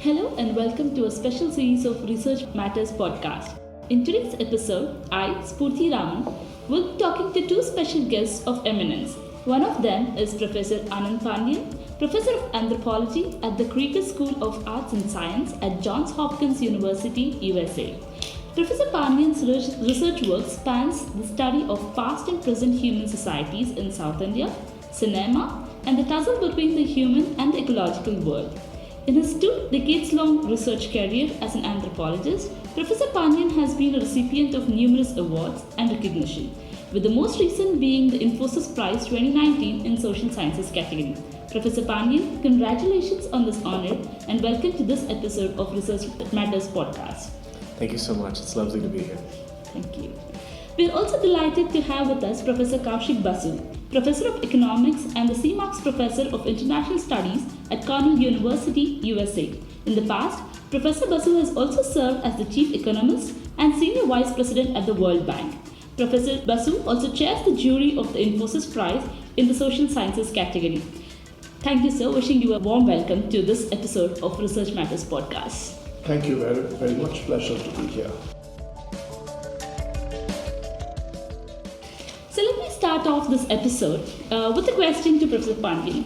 Hello and welcome to a special series of Research Matters podcast. In today's episode, I, Spoorthy Raman, will be talking to two special guests of eminence. One of them is Professor Anand Pandian, Professor of Anthropology at the Krieger School of Arts and Science at Johns Hopkins University, USA. Professor Pandian's research work spans the study of past and present human societies in South India, cinema, and the tussle between the human and the ecological world. In his 2 decades-long research career as an anthropologist, Professor Pandian has been a recipient of numerous awards and recognition, with the most recent being the Infosys Prize 2019 in Social Sciences category. Professor Pandian, congratulations on this honor and welcome to this episode of Research Matters podcast. Thank you so much. It's lovely to be here. Thank you. We are also delighted to have with us Professor Kaushik Basu, Professor of Economics and the CMARCS Professor of International Studies at Cornell University, USA. In the past, Professor Basu has also served as the Chief Economist and Senior Vice President at the World Bank. Professor Basu also chairs the jury of the Infosys Prize in the Social Sciences category. Thank you, sir. Wishing you a warm welcome to this episode of Research Matters podcast. Thank you very, very much. Pleasure to be here. So let me start off this episode with a question to Professor Pandian.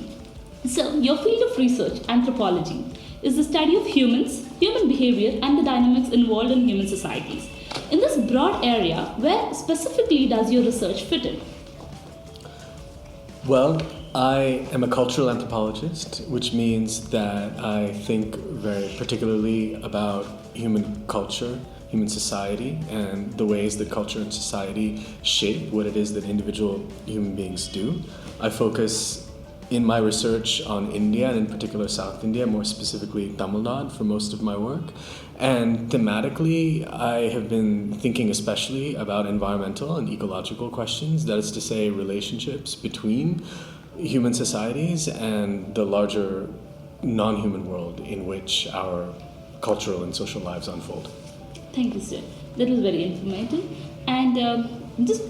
So your field of research, anthropology, is the study of humans, human behavior and the dynamics involved in human societies. In this broad area, where specifically does your research fit in? Well, I am a cultural anthropologist, which means that I think very particularly about human culture, human society, and the ways that culture and society shape what it is that individual human beings do. I focus in my research on India, and in particular South India, more specifically Tamil Nadu, for most of my work. And thematically, I have been thinking especially about environmental and ecological questions, that is to say, relationships between human societies and the larger non-human world in which our cultural and social lives unfold. Thank you, sir. That was very informative. And just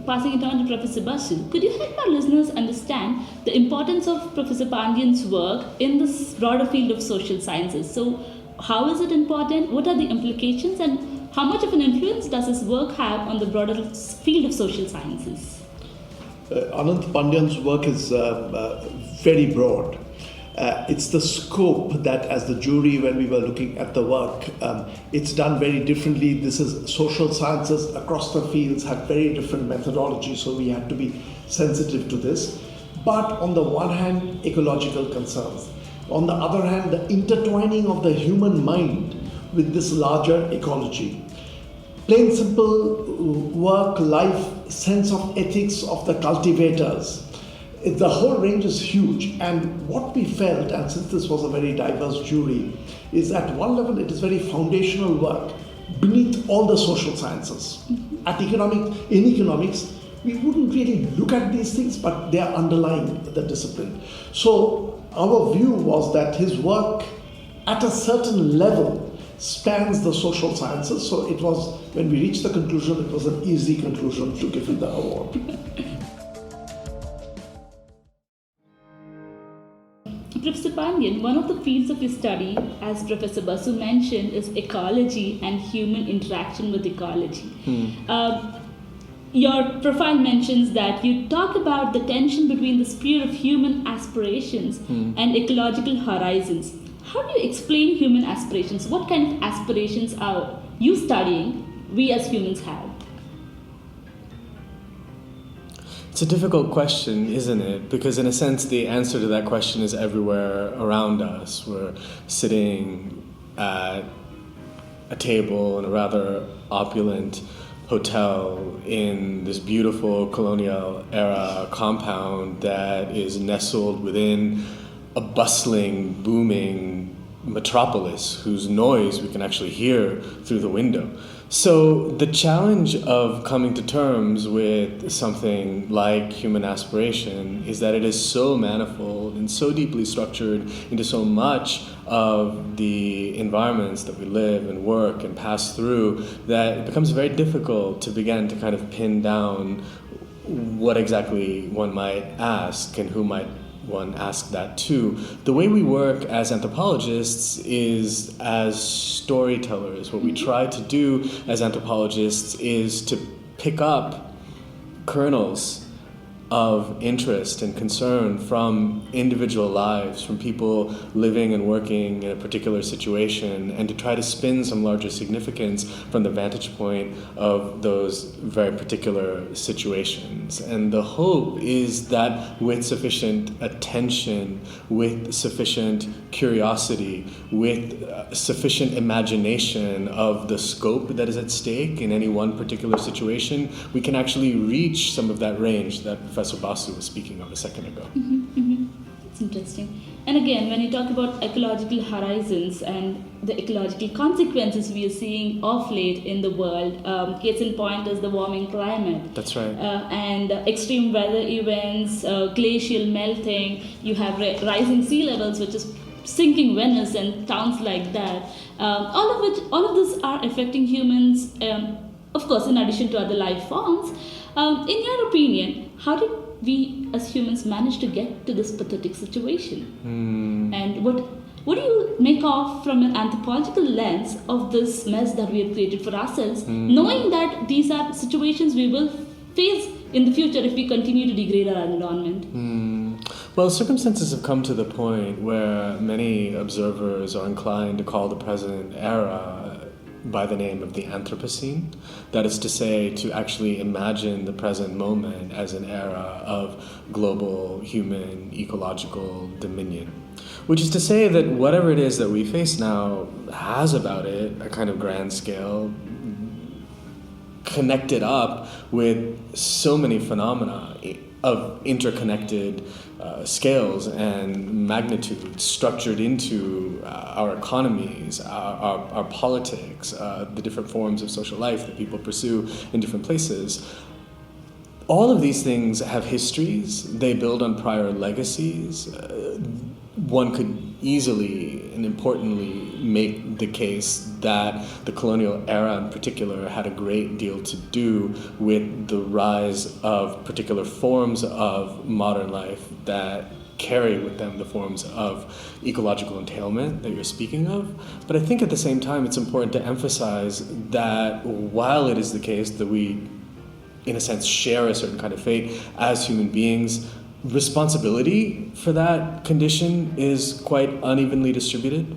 passing it on to Professor Basu, could you help our listeners understand the importance of Professor Pandian's work in this broader field of social sciences? So, how is it important? What are the implications? And how much of an influence does his work have on the broader field of social sciences? Anand Pandian's work is very broad. It's the scope that, as the jury, when we were looking at the work, it's done very differently. This is social sciences across the fields have very different methodology, so we have to be sensitive to this. But on the one hand, ecological concerns. On the other hand, the intertwining of the human mind with this larger ecology. Plain simple work, life, sense of ethics of the cultivators. The whole range is huge, and what we felt, and since this was a very diverse jury, is at one level it is very foundational work beneath all the social sciences. In economics, we wouldn't really look at these things, but they are underlying the discipline. So our view was that his work at a certain level spans the social sciences, so it was, when we reached the conclusion, it was an easy conclusion to give him the award. Professor Pandian, one of the fields of your study, as Professor Basu mentioned, is ecology and human interaction with ecology. Your profile mentions that you talk about the tension between the sphere of human aspirations and ecological horizons. How do you explain human aspirations? What kind of aspirations are you studying, we as humans have? It's a difficult question, isn't it? Because in a sense, the answer to that question is everywhere around us. We're sitting at a table in a rather opulent hotel in this beautiful colonial era compound that is nestled within a bustling, booming metropolis whose noise we can actually hear through the window. So the challenge of coming to terms with something like human aspiration is that it is so manifold and so deeply structured into so much of the environments that we live and work and pass through that it becomes very difficult to begin to kind of pin down what exactly one might ask and who might one ask that too. The way we work as anthropologists is as storytellers. What we try to do as anthropologists is to pick up kernels of interest and concern from individual lives, from people living and working in a particular situation, and to try to spin some larger significance from the vantage point of those very particular situations. And the hope is that with sufficient attention, with sufficient curiosity, with sufficient imagination of the scope that is at stake in any one particular situation, we can actually reach some of that range that Professor Basu was speaking of a second ago. That's interesting. And again, when you talk about ecological horizons and the ecological consequences we are seeing of late in the world, case in point is the warming climate. That's right. And extreme weather events, glacial melting, you have rising sea levels, which is sinking Venice and towns like that. All of this are affecting humans, of course, in addition to other life forms. In your opinion, how did we as humans manage to get to this pathetic situation? And what do you make of from an anthropological lens of this mess that we have created for ourselves, knowing that these are situations we will face in the future if we continue to degrade our environment? Well, circumstances have come to the point where many observers are inclined to call the present era by the name of the Anthropocene. That is to say, to actually imagine the present moment as an era of global human ecological dominion. Which is to say that whatever it is that we face now has about it a kind of grand scale, connected up with so many phenomena of interconnected scales and magnitudes structured into our economies, our politics, the different forms of social life that people pursue in different places. All of these things have histories. They build on prior legacies. One could easily and importantly make the case that the colonial era in particular had a great deal to do with the rise of particular forms of modern life that carry with them the forms of ecological entailment that you're speaking of. But I think at the same time it's important to emphasize that while it is the case that we, in a sense, share a certain kind of fate as human beings, responsibility for that condition is quite unevenly distributed.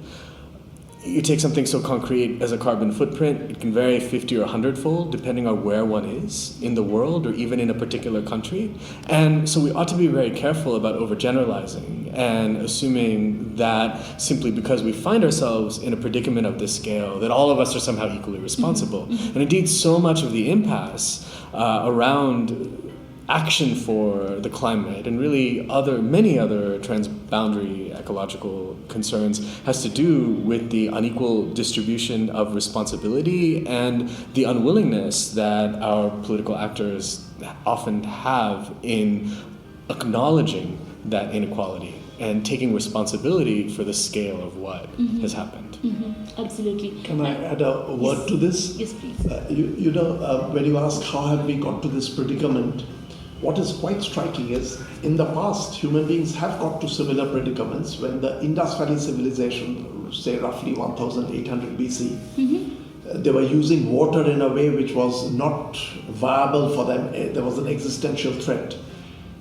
You take something so concrete as a carbon footprint, it can vary 50 or 100-fold depending on where one is in the world or even in a particular country. And so we ought to be very careful about overgeneralizing and assuming that simply because we find ourselves in a predicament of this scale, that all of us are somehow equally responsible. And indeed, so much of the impasse around action for the climate and really many other transboundary ecological concerns has to do with the unequal distribution of responsibility and the unwillingness that our political actors often have in acknowledging that inequality and taking responsibility for the scale of what has happened. Absolutely. Can I add a word to this? Yes, please. When you ask how have we got to this predicament, what is quite striking is, in the past, human beings have got to similar predicaments when the Indus Valley civilization, say roughly 1800 BC, they were using water in a way which was not viable for them. There was an existential threat.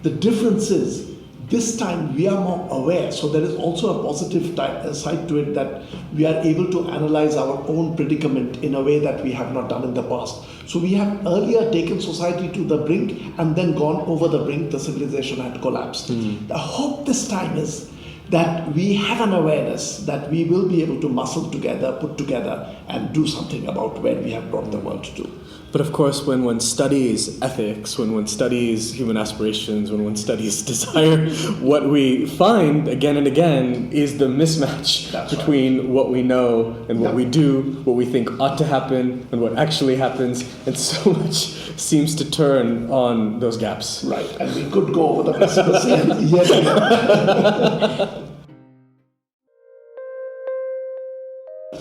The difference is, this time we are more aware, so there is also a positive side to it that we are able to analyze our own predicament in a way that we have not done in the past. So we have earlier taken society to the brink and then gone over the brink, the civilization had collapsed. The hope this time is that we have an awareness that we will be able to muscle together, put together, and do something about where we have brought the world to. But of course, when one studies ethics, when one studies human aspirations, when one studies desire, what we find again and again is the mismatch between what we know and what we do, what we think ought to happen and what actually happens, and so much seems to turn on those gaps. Right, and we could go over the precipice yet again.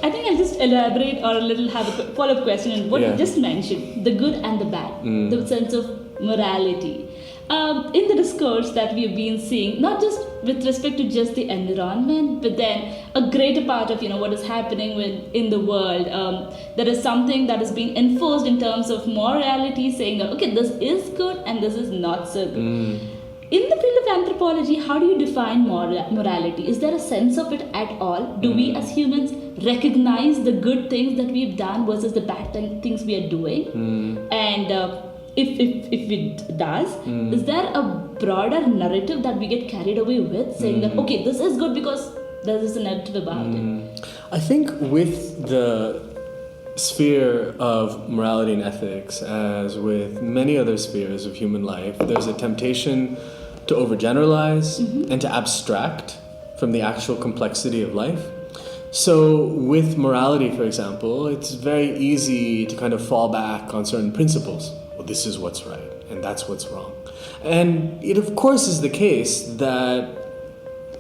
I think I'll just elaborate or a little have a follow-up question on what you just mentioned, the good and the bad, the sense of morality. In the discourse that we've been seeing, not just with respect to just the environment, but then a greater part of what is happening in the world, there is something that is being enforced in terms of morality, saying that okay, this is good and this is not so good. In the field of anthropology, how do you define morality? Is there a sense of it at all? Do we as humans recognize the good things that we've done versus the bad things we are doing? And if it does, is there a broader narrative that we get carried away with, saying that okay, this is good because there is a narrative about it? I think with the sphere of morality and ethics, as with many other spheres of human life, there's a temptation to overgeneralize and to abstract from the actual complexity of life. So with morality, for example, it's very easy to kind of fall back on certain principles. Well, this is what's right and that's what's wrong. And it of course is the case that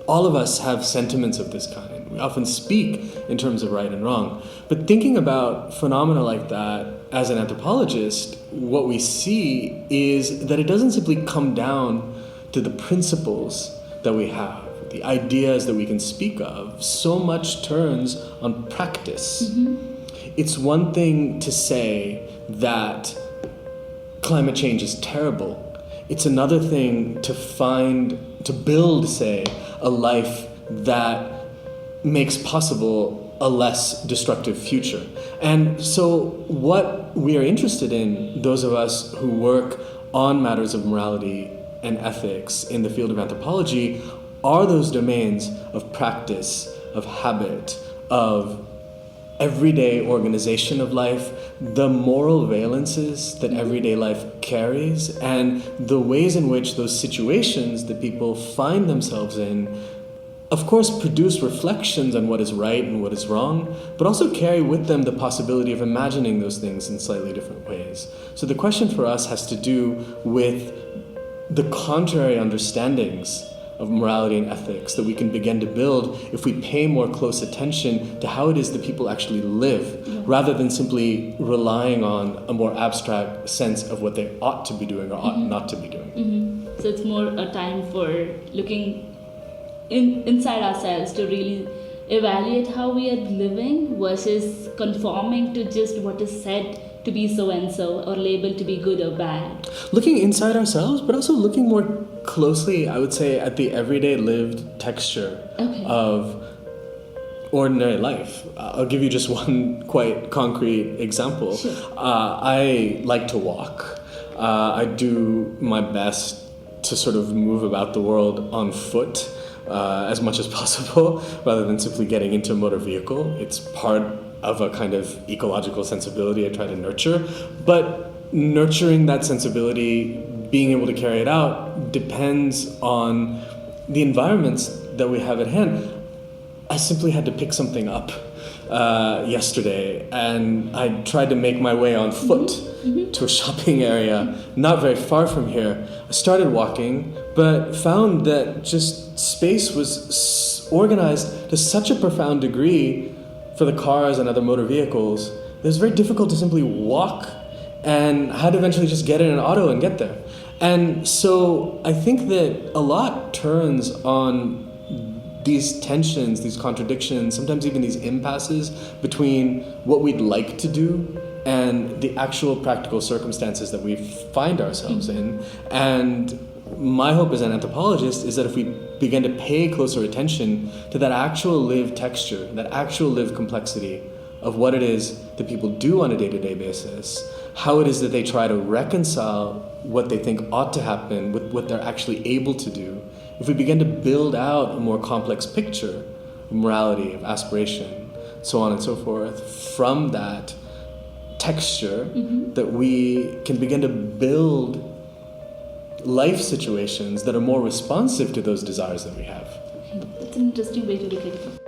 all of us have sentiments of this kind. We often speak in terms of right and wrong. But thinking about phenomena like that as an anthropologist, what we see is that it doesn't simply come down to the principles that we have, the ideas that we can speak of. So much turns on practice. It's one thing to say that climate change is terrible. It's another thing to build, say, a life that makes possible a less destructive future. And so what we are interested in, those of us who work on matters of morality and ethics in the field of anthropology, are those domains of practice, of habit, of everyday organization of life, the moral valences that everyday life carries, and the ways in which those situations that people find themselves in, of course, produce reflections on what is right and what is wrong, but also carry with them the possibility of imagining those things in slightly different ways. So the question for us has to do with the contrary understandings of morality and ethics that we can begin to build if we pay more close attention to how it is that people actually live, rather than simply relying on a more abstract sense of what they ought to be doing or ought not to be doing. So it's more a time for looking inside ourselves to really evaluate how we are living versus conforming to just what is said to be so and so or labeled to be good or bad. Looking inside ourselves, but also looking more closely, I would say, at the everyday lived texture of ordinary life. I'll give you just one quite concrete example. Sure. I like to walk. I do my best to sort of move about the world on foot as much as possible, rather than simply getting into a motor vehicle. It's part of a kind of ecological sensibility I try to nurture. But nurturing that sensibility, being able to carry it out, depends on the environments that we have at hand. I simply had to pick something up yesterday, and I tried to make my way on foot to a shopping area not very far from here. I started walking, but found that just space was organized to such a profound degree for the cars and other motor vehicles that it was very difficult to simply walk, and I had to eventually just get in an auto and get there. And so I think that a lot turns on these tensions, these contradictions, sometimes even these impasses between what we'd like to do and the actual practical circumstances that we find ourselves in. And my hope as an anthropologist is that if we begin to pay closer attention to that actual lived texture, that actual lived complexity of what it is that people do on a day-to-day basis, how it is that they try to reconcile what they think ought to happen with what they're actually able to do, if we begin to build out a more complex picture of morality, of aspiration, so on and so forth, from that texture, that we can begin to build life situations that are more responsive to those desires that we have. That's an interesting way to look at it.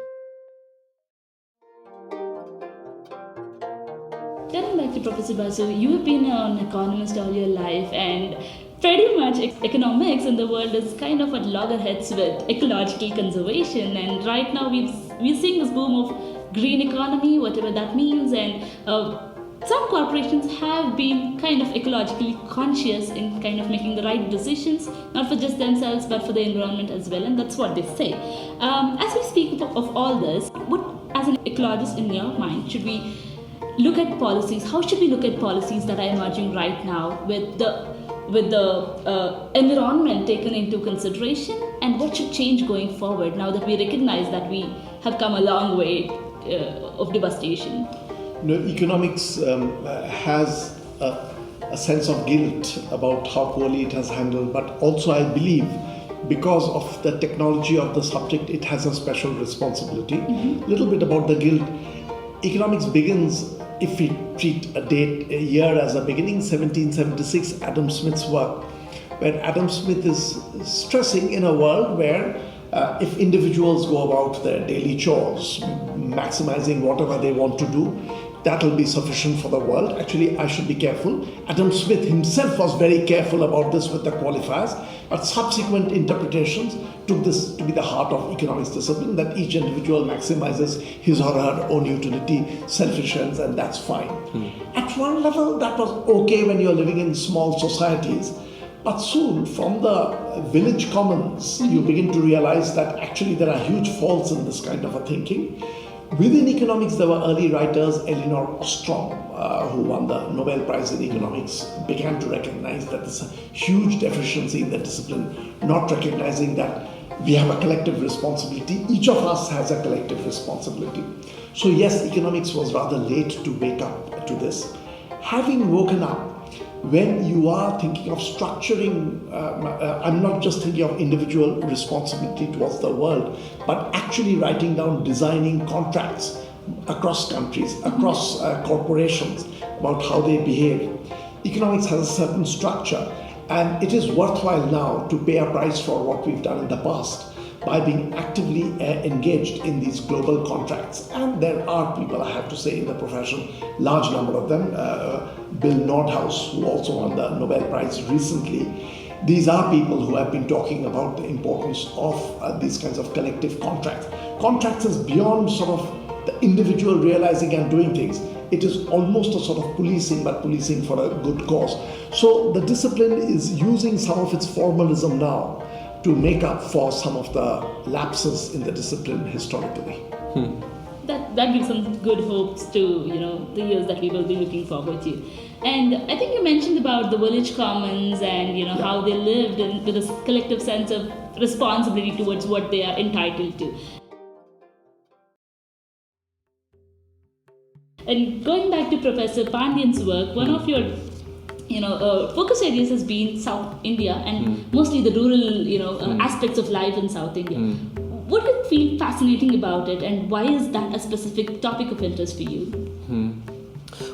Getting back to Professor Basu, you have been an economist all your life, and pretty much economics in the world is kind of at loggerheads with ecological conservation, and right now we're seeing this boom of green economy, whatever that means, and some corporations have been kind of ecologically conscious in kind of making the right decisions, not for just themselves but for the environment as well, and that's what they say. As we speak of all this, what, as an ecologist in your mind, should we look at policies? How should we look at policies that are emerging right now with the environment taken into consideration, and what should change going forward now that we recognize that we have come a long way of devastation? Economics has a sense of guilt about how poorly it has handled, but also I believe because of the technology of the subject, it has a special responsibility. Little bit about the guilt. Economics begins, if we treat a year as a beginning, 1776, Adam Smith's work, where Adam Smith is stressing in a world where if individuals go about their daily chores, maximizing whatever they want to do, that will be sufficient for the world. Actually, I should be careful. Adam Smith himself was very careful about this with the qualifiers, but subsequent interpretations took this to be the heart of economics discipline, that each individual maximizes his or her own utility, selfish ends, and that's fine. At one level, that was okay when you're living in small societies, but soon from the village commons, you begin to realize that actually there are huge faults in this kind of a thinking. Within economics, there were early writers, Elinor Ostrom, who won the Nobel Prize in Economics, began to recognize that there's a huge deficiency in the discipline, not recognizing that we have a collective responsibility. Each of us has a collective responsibility. So yes, economics was rather late to wake up to this. Having woken up, when you are thinking of structuring, I'm not just thinking of individual responsibility towards the world, but actually writing down, designing contracts across countries, across corporations about how they behave. Economics has a certain structure, and it is worthwhile now to pay a price for what we've done in the past by being actively engaged in these global contracts. And there are people, I have to say, in the profession, large number of them, Bill Nordhaus, who also won the Nobel Prize recently. These are people who have been talking about the importance of these kinds of collective contracts. Contracts is beyond sort of the individual realizing and doing things. It is almost a sort of policing, but policing for a good cause. So the discipline is using some of its formalism now to make up for some of the lapses in the discipline historically. That gives some good hopes to the years that we will be looking forward to. And I think you mentioned about the village commons and how they lived with a collective sense of responsibility towards what they are entitled to. And going back to Professor Pandian's work, one of your focus areas has been South India and mostly the rural aspects of life in South India. What do you feel fascinating about it, and why is that a specific topic of interest for you?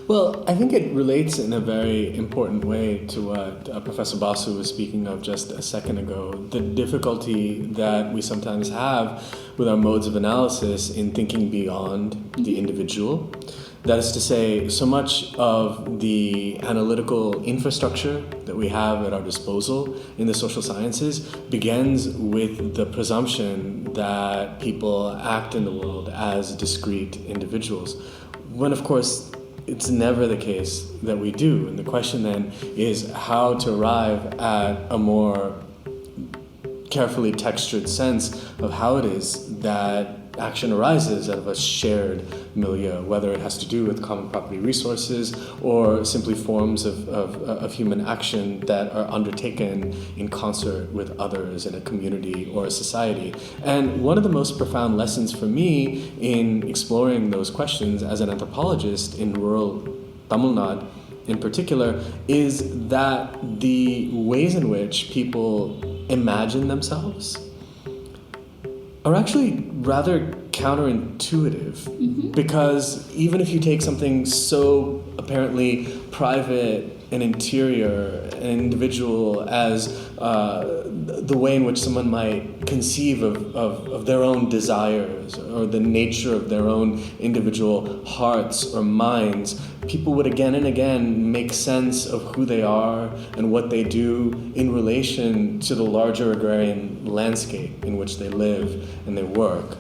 Well, I think it relates in a very important way to what Professor Basu was speaking of just a second ago, the difficulty that we sometimes have with our modes of analysis in thinking beyond the individual. That is to say, so much of the analytical infrastructure that we have at our disposal in the social sciences begins with the presumption that people act in the world as discrete individuals, when of course it's never the case that we do. And the question then is how to arrive at a more carefully textured sense of how it is that action arises out of a shared milieu, whether it has to do with common property resources or simply forms of human action that are undertaken in concert with others in a community or a society. And one of the most profound lessons for me in exploring those questions as an anthropologist in rural Tamil Nadu in particular is that the ways in which people imagine themselves are actually rather counterintuitive, because even if you take something so apparently private and interior and individual as the way in which someone might conceive of their own desires or the nature of their own individual hearts or minds, people would again and again make sense of who they are and what they do in relation to the larger agrarian landscape in which they live and they work.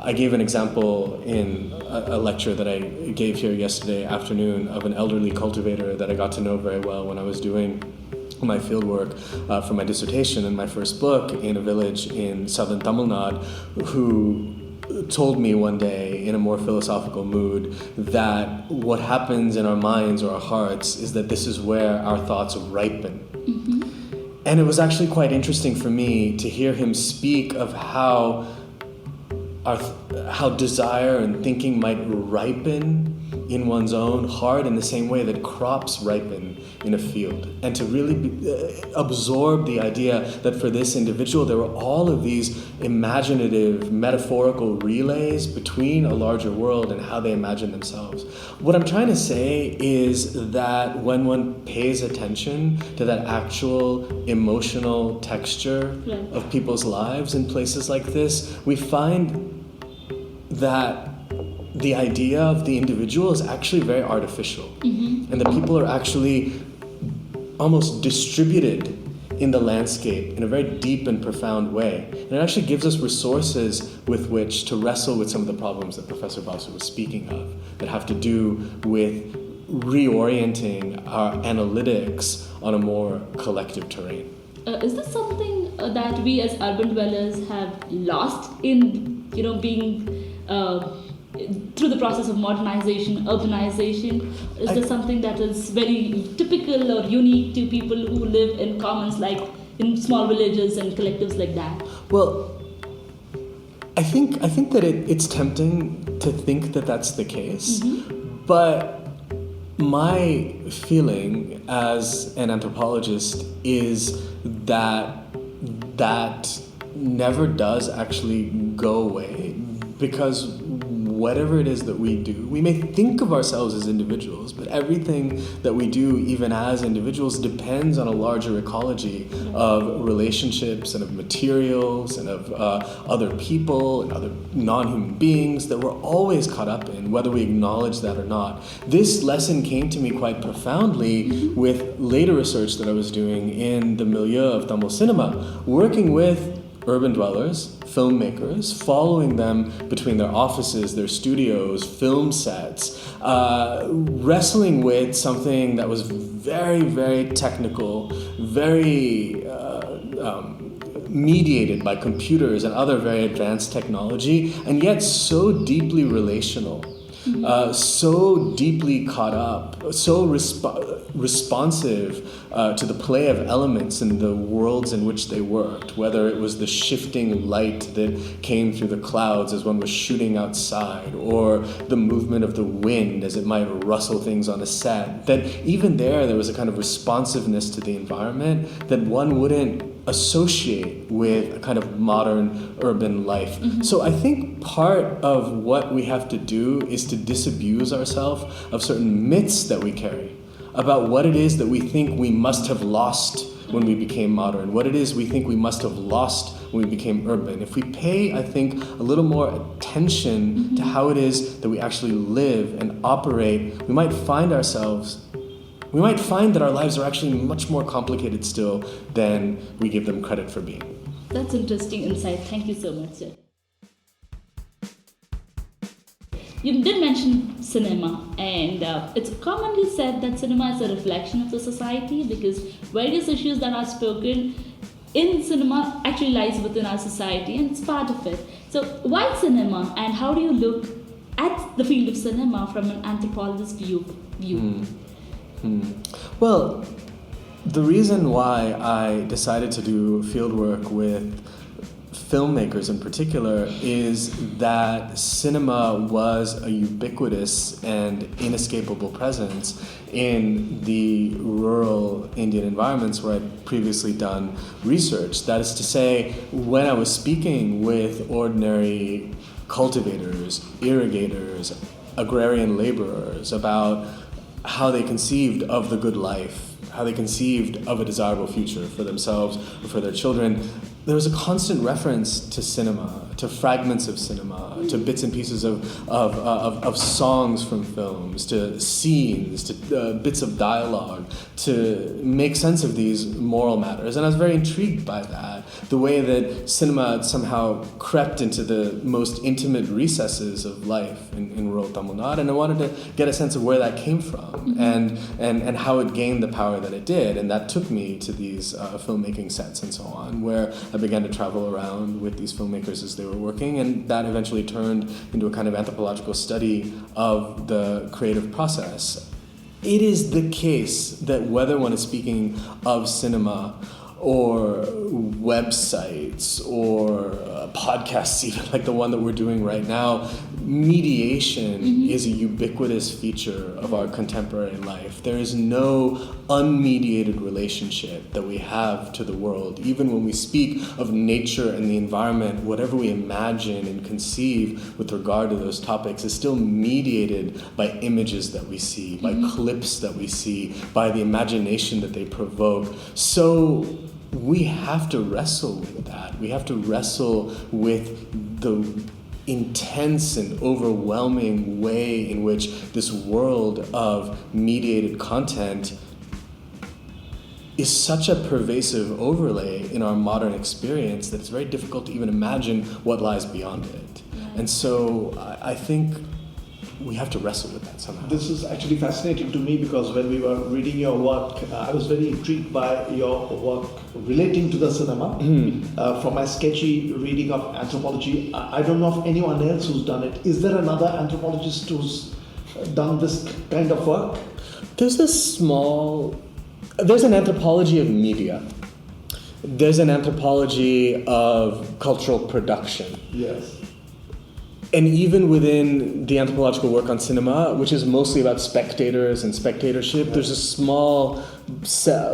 I gave an example in a lecture that I gave here yesterday afternoon of an elderly cultivator that I got to know very well when I was doing my fieldwork for my dissertation and my first book in a village in southern Tamil Nadu, who told me one day in a more philosophical mood that what happens in our minds or our hearts is that this is where our thoughts ripen. Mm-hmm. And it was actually quite interesting for me to hear him speak of how desire and thinking might ripen in one's own heart in the same way that crops ripen in a field, and to really absorb the idea that for this individual there were all of these imaginative, metaphorical relays between a larger world and how they imagine themselves. What I'm trying to say is that when one pays attention to that actual emotional texture of people's lives in places like this, we find that the idea of the individual is actually very artificial. Mm-hmm. And the people are actually almost distributed in the landscape in a very deep and profound way. And it actually gives us resources with which to wrestle with some of the problems that Professor Basu was speaking of, that have to do with reorienting our analytics on a more collective terrain. Is this something that we as urban dwellers have lost in, being through the process of modernization, urbanization? Is there something that is very typical or unique to people who live in commons, like in small villages and collectives like that? Well, I think that it's tempting to think that that's the case, mm-hmm. but my feeling as an anthropologist is that never does actually go away, because whatever it is that we do, we may think of ourselves as individuals, but everything that we do, even as individuals, depends on a larger ecology of relationships and of materials and of other people and other non-human beings that we're always caught up in, whether we acknowledge that or not. This lesson came to me quite profoundly with later research that I was doing in the milieu of Tamil cinema, working with urban dwellers, filmmakers, following them between their offices, their studios, film sets, wrestling with something that was very, very technical, very mediated by computers and other very advanced technology, and yet so deeply relational. So deeply caught up, so responsive to the play of elements in the worlds in which they worked, whether it was the shifting light that came through the clouds as one was shooting outside, or the movement of the wind as it might rustle things on a set, that even there was a kind of responsiveness to the environment that one wouldn't associate with a kind of modern urban life. Mm-hmm. So I think part of what we have to do is to disabuse ourselves of certain myths that we carry about what it is that we think we must have lost when we became modern, what it is we think we must have lost when we became urban. If we pay, I think, a little more attention mm-hmm. to how it is that we actually live and operate, we might find that our lives are actually much more complicated still than we give them credit for being. That's interesting insight. Thank you so much, sir. You did mention cinema, and it's commonly said that cinema is a reflection of the society, because various issues that are spoken in cinema actually lies within our society and it's part of it. So why cinema, and how do you look at the field of cinema from an anthropologist's view? Well, the reason why I decided to do fieldwork with filmmakers in particular is that cinema was a ubiquitous and inescapable presence in the rural Indian environments where I'd previously done research. That is to say, when I was speaking with ordinary cultivators, irrigators, agrarian laborers about how they conceived of the good life, how they conceived of a desirable future for themselves or for their children, there was a constant reference to cinema, to fragments of cinema, to bits and pieces of songs from films, to scenes, to bits of dialogue, to make sense of these moral matters. And I was very intrigued by that. the way that cinema had somehow crept into the most intimate recesses of life in rural Tamil Nadu, and I wanted to get a sense of where that came from and how it gained the power that it did, and that took me to these filmmaking sets and so on, where I began to travel around with these filmmakers as they were working, and that eventually turned into a kind of anthropological study of the creative process. It is the case that whether one is speaking of cinema or websites or podcasts, even like the one that we're doing right now, mediation is a ubiquitous feature of our contemporary life. There is no unmediated relationship that we have to the world. Even when we speak of nature and the environment, whatever we imagine and conceive with regard to those topics is still mediated by images that we see, by clips that we see, by the imagination that they provoke. So we have to wrestle with that. We have to wrestle with the intense and overwhelming way in which this world of mediated content is such a pervasive overlay in our modern experience that it's very difficult to even imagine what lies beyond it. And so I think we have to wrestle with that somehow. This is actually fascinating to me because when we were reading your work, I was very intrigued by your work relating to the cinema. From my sketchy reading of anthropology, I don't know of anyone else who's done it. Is there another anthropologist who's done this kind of work? There's an anthropology of media. There's an anthropology of cultural production. Yes. And even within the anthropological work on cinema, which is mostly about spectators and spectatorship, there's a small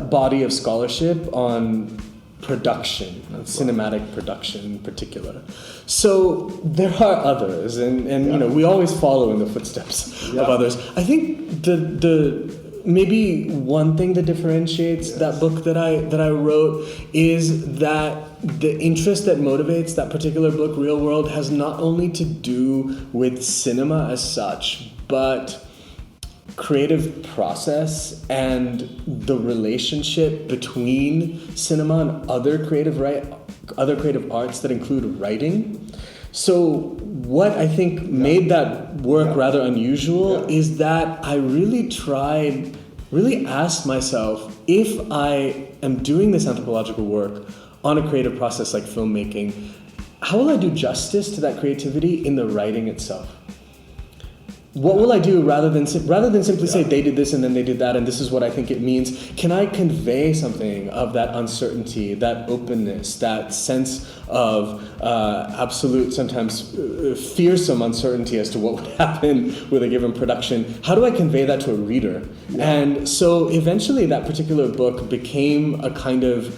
body of scholarship on production, on cinematic production in particular. So there are others, and you know, we always follow in the footsteps of others. I think the maybe one thing that differentiates that book that I wrote is that the interest that motivates that particular book, Real World, has not only to do with cinema as such, but creative process and the relationship between cinema and other creative arts that include writing. So what I think made that work rather unusual is that I really asked myself, if I am doing this anthropological work on a creative process like filmmaking, how will I do justice to that creativity in the writing itself? What will I do rather than simply say they did this and then they did that and this is what I think it means? Can I convey something of that uncertainty, that openness, that sense of absolute, sometimes fearsome uncertainty as to what would happen with a given production? How do I convey that to a reader? And so eventually that particular book became a kind of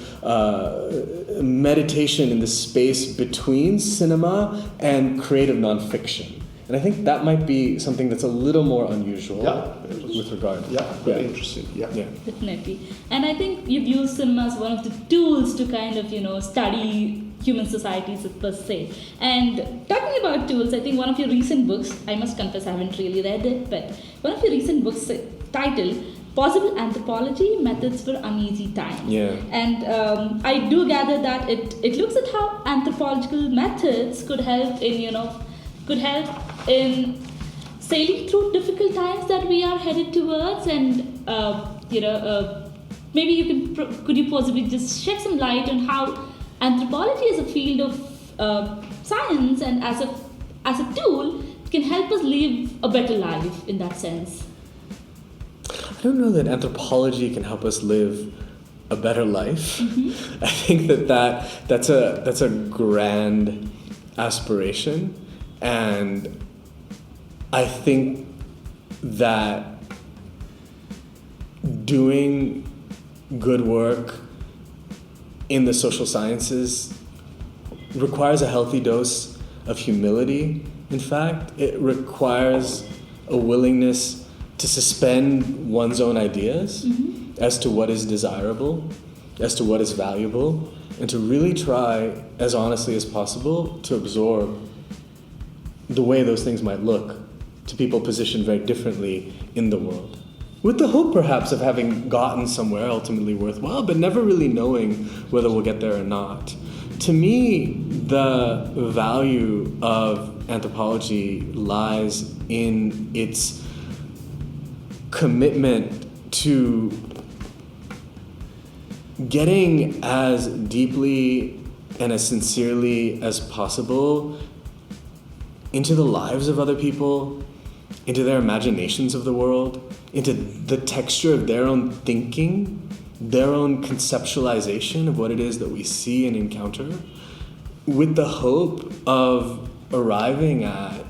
meditation in the space between cinema and creative nonfiction. And I think that might be something that's a little more unusual with regard. Very interesting. Yeah, definitely. And I think you've used cinema as one of the tools to kind of, study human societies per se. And talking about tools, I think one of your recent books, I must confess I haven't really read it, but one of your recent books titled Possible Anthropology, Methods for Uneasy Times. And I do gather that it looks at how anthropological methods could help in sailing through difficult times that we are headed towards, and maybe could you possibly just shed some light on how anthropology as a field of science and as a tool can help us live a better life in that sense? I don't know that anthropology can help us live a better life. I think that's a grand aspiration. And I think that doing good work in the social sciences requires a healthy dose of humility. In fact, it requires a willingness to suspend one's own ideas as to what is desirable, as to what is valuable, and to really try as honestly as possible to absorb the way those things might look to people positioned very differently in the world. With the hope, perhaps, of having gotten somewhere ultimately worthwhile, but never really knowing whether we'll get there or not. To me, the value of anthropology lies in its commitment to getting as deeply and as sincerely as possible into the lives of other people, into their imaginations of the world, into the texture of their own thinking, their own conceptualization of what it is that we see and encounter, with the hope of arriving at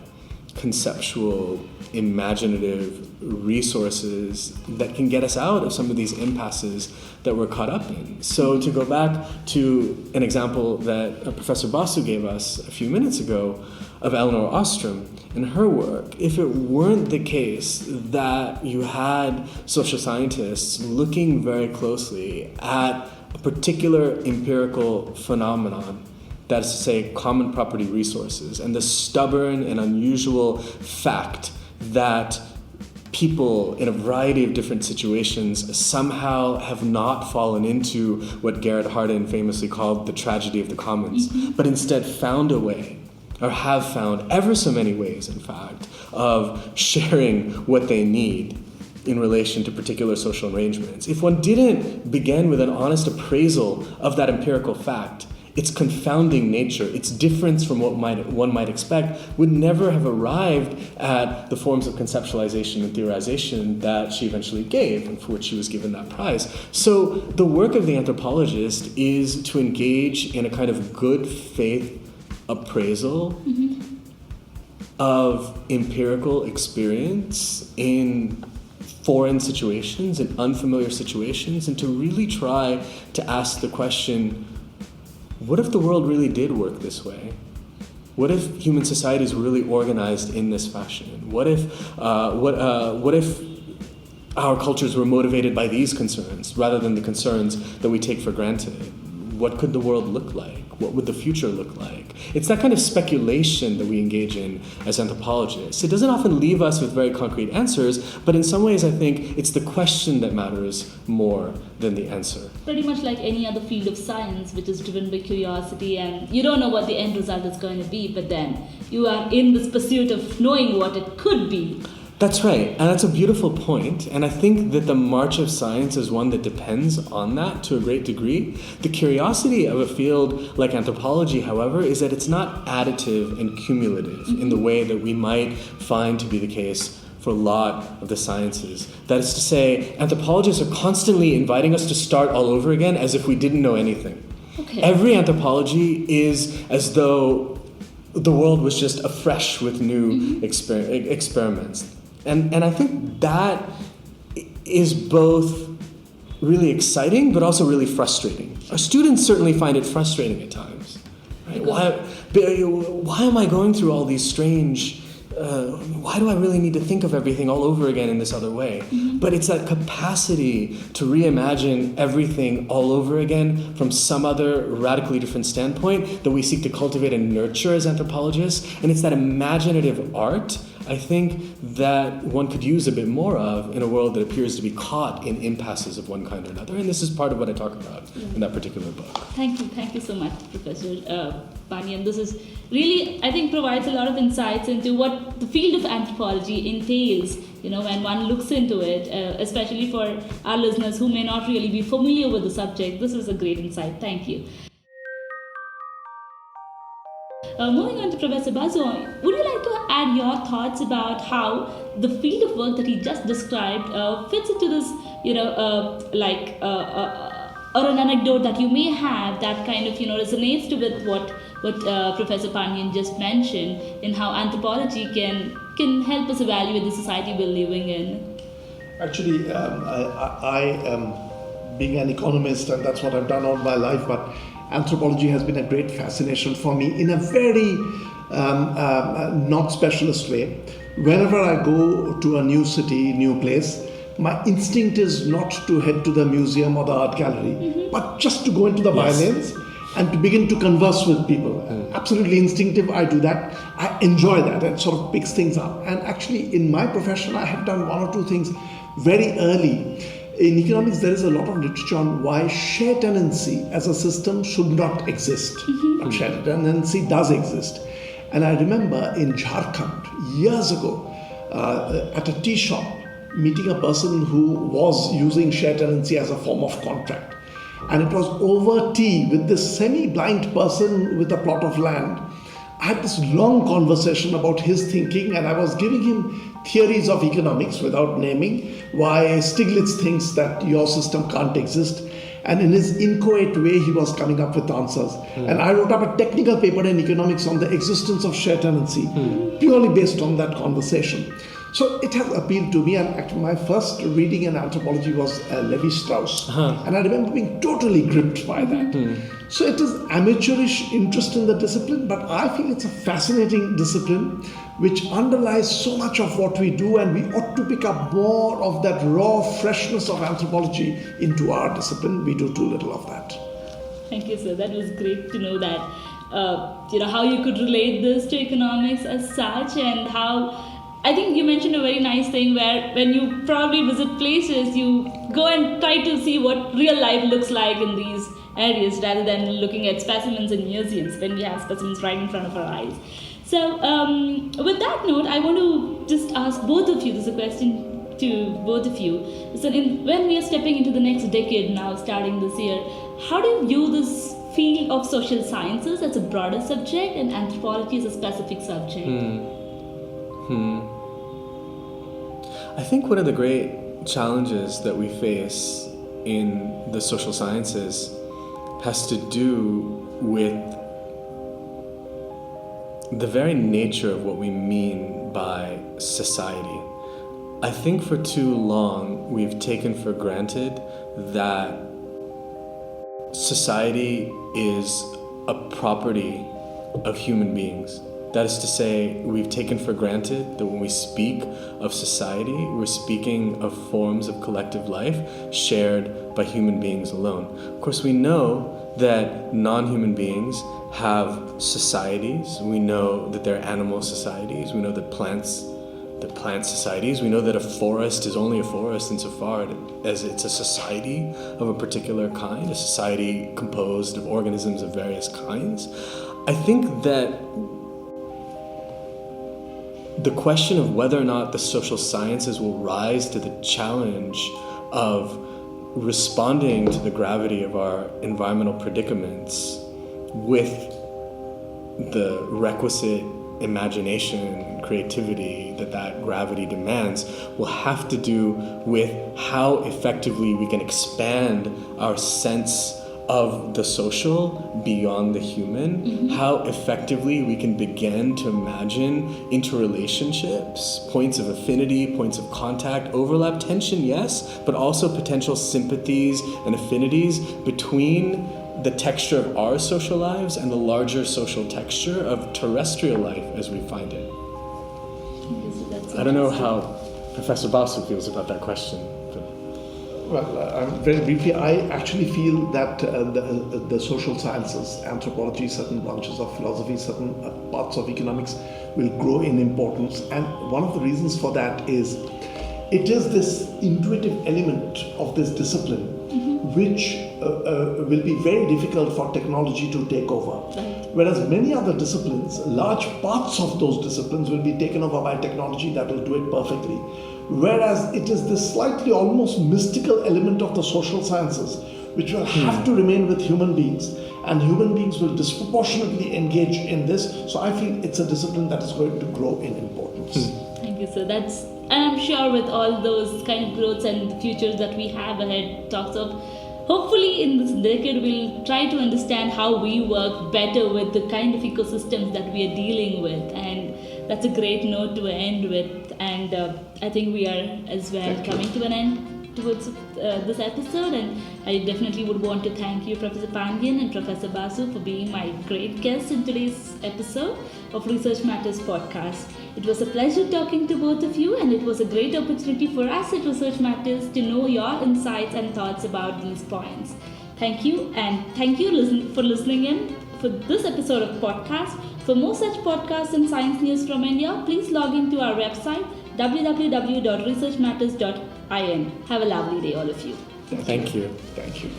conceptual, imaginative resources that can get us out of some of these impasses that we're caught up in. So to go back to an example that Professor Basu gave us a few minutes ago of Elinor Ostrom and her work, if it weren't the case that you had social scientists looking very closely at a particular empirical phenomenon, that is to say, common property resources, and the stubborn and unusual fact that people in a variety of different situations somehow have not fallen into what Garrett Hardin famously called the tragedy of the commons, but instead found a way, or have found ever so many ways, in fact, of sharing what they need in relation to particular social arrangements. If one didn't begin with an honest appraisal of that empirical fact, its confounding nature, its difference from what one might expect, would never have arrived at the forms of conceptualization and theorization that she eventually gave and for which she was given that prize. So the work of the anthropologist is to engage in a kind of good faith appraisal of empirical experience in foreign situations, in unfamiliar situations, and to really try to ask the question, what if the world really did work this way? What if human societies were really organized in this fashion? What if our cultures were motivated by these concerns rather than the concerns that we take for granted? What could the world look like? What would the future look like? It's that kind of speculation that we engage in as anthropologists. It doesn't often leave us with very concrete answers, but in some ways I think it's the question that matters more than the answer. Pretty much like any other field of science, which is driven by curiosity, and you don't know what the end result is going to be, but then you are in this pursuit of knowing what it could be. That's right, and that's a beautiful point, and I think that the march of science is one that depends on that to a great degree. The curiosity of a field like anthropology, however, is that it's not additive and cumulative in the way that we might find to be the case for a lot of the sciences. That is to say, anthropologists are constantly inviting us to start all over again as if we didn't know anything. Okay. Every anthropology is as though the world was just afresh with new experiments. And I think that is both really exciting, but also really frustrating. Our students certainly find it frustrating at times. Right? Why am I going through all these strange... why do I really need to think of everything all over again in this other way? But it's that capacity to reimagine everything all over again from some other radically different standpoint that we seek to cultivate and nurture as anthropologists. And it's that imaginative art, I think, that one could use a bit more of in a world that appears to be caught in impasses of one kind or another. And this is part of what I talk about in that particular book. Thank you so much, Professor Pandian. This is really, I think, provides a lot of insights into what the field of anthropology entails, when one looks into it, especially for our listeners who may not really be familiar with the subject. This is a great insight. Thank you. Moving on to Professor Basu, would you like to add your thoughts about how the field of work that he just described fits into this, or an anecdote that you may have that kind of, resonates with what Professor Pandian just mentioned, in how anthropology can help us evaluate the society we're living in? Actually, I am being an economist, and that's what I've done all my life, but anthropology has been a great fascination for me in a very not specialist way. Whenever I go to a new city, new place, my instinct is not to head to the museum or the art gallery, but just to go into the bylanes and to begin to converse with people. Absolutely instinctive, I do that. I enjoy that. It sort of picks things up. And actually, in my profession, I have done one or two things very early in economics, there is a lot of literature on why share tenancy as a system should not exist. But share tenancy does exist. And I remember in Jharkhand, years ago, at a tea shop, meeting a person who was using share tenancy as a form of contract. And it was over tea with this semi-blind person with a plot of land. I had this long conversation about his thinking, and I was giving him theories of economics without naming why Stiglitz thinks that your system can't exist. And in his inchoate way, he was coming up with answers. And I wrote up a technical paper in economics on the existence of share tenancy, purely based on that conversation. So it has appealed to me, and actually my first reading in anthropology was Levi-Strauss. And I remember being totally gripped by that. So it is amateurish interest in the discipline, but I feel it's a fascinating discipline which underlies so much of what we do, and we ought to pick up more of that raw freshness of anthropology into our discipline. We do too little of that. Thank you, sir. That was great to know that, how you could relate this to economics as such, and how I think you mentioned a very nice thing where when you probably visit places, you go and try to see what real life looks like in these areas rather than looking at specimens in museums when we have specimens right in front of our eyes. So with that note, I want to just ask both of you, this is a question to both of you. So when we are stepping into the next decade now, starting this year, how do you view this field of social sciences as a broader subject and anthropology as a specific subject? I think one of the great challenges that we face in the social sciences has to do with the very nature of what we mean by society. I think for too long we've taken for granted that society is a property of human beings. That is to say, we've taken for granted that when we speak of society, we're speaking of forms of collective life shared by human beings alone. Of course, we know that non-human beings have societies. We know that there are animal societies. We know that plant societies. We know that a forest is only a forest insofar as it's a society of a particular kind, a society composed of organisms of various kinds. I think that the question of whether or not the social sciences will rise to the challenge of responding to the gravity of our environmental predicaments with the requisite imagination and creativity that gravity demands will have to do with how effectively we can expand our sense of the social beyond the human, how effectively we can begin to imagine interrelationships, points of affinity, points of contact, overlap, tension, yes, but also potential sympathies and affinities between the texture of our social lives and the larger social texture of terrestrial life as we find it. I don't know how Professor Basu feels about that question. Well, very briefly, I actually feel that the social sciences, anthropology, certain branches of philosophy, certain parts of economics will grow in importance. And one of the reasons for that is it is this intuitive element of this discipline which will be very difficult for technology to take over. Whereas many other disciplines, large parts of those disciplines will be taken over by technology that will do it perfectly. Whereas it is this slightly almost mystical element of the social sciences which will have to remain with human beings, and human beings will disproportionately engage in this. So I feel it's a discipline that is going to grow in importance. Thank you, sir. And I'm sure with all those kind of growths and futures that we have ahead, talks of, hopefully in this decade we'll try to understand how we work better with the kind of ecosystems that we are dealing with, and that's a great note to end with. And I think we are as well coming to an end towards this episode, and I definitely would want to thank you, Professor Pandian and Professor Basu, for being my great guests in today's episode of Research Matters podcast. It was a pleasure talking to both of you, and it was a great opportunity for us at Research Matters to know your insights and thoughts about these points. Thank you, and thank you for listening in for this episode of podcast. For more such podcasts and science news from India, please log into our website www.researchmatters.in. Have a lovely day, all of you. Thank you. Thank you.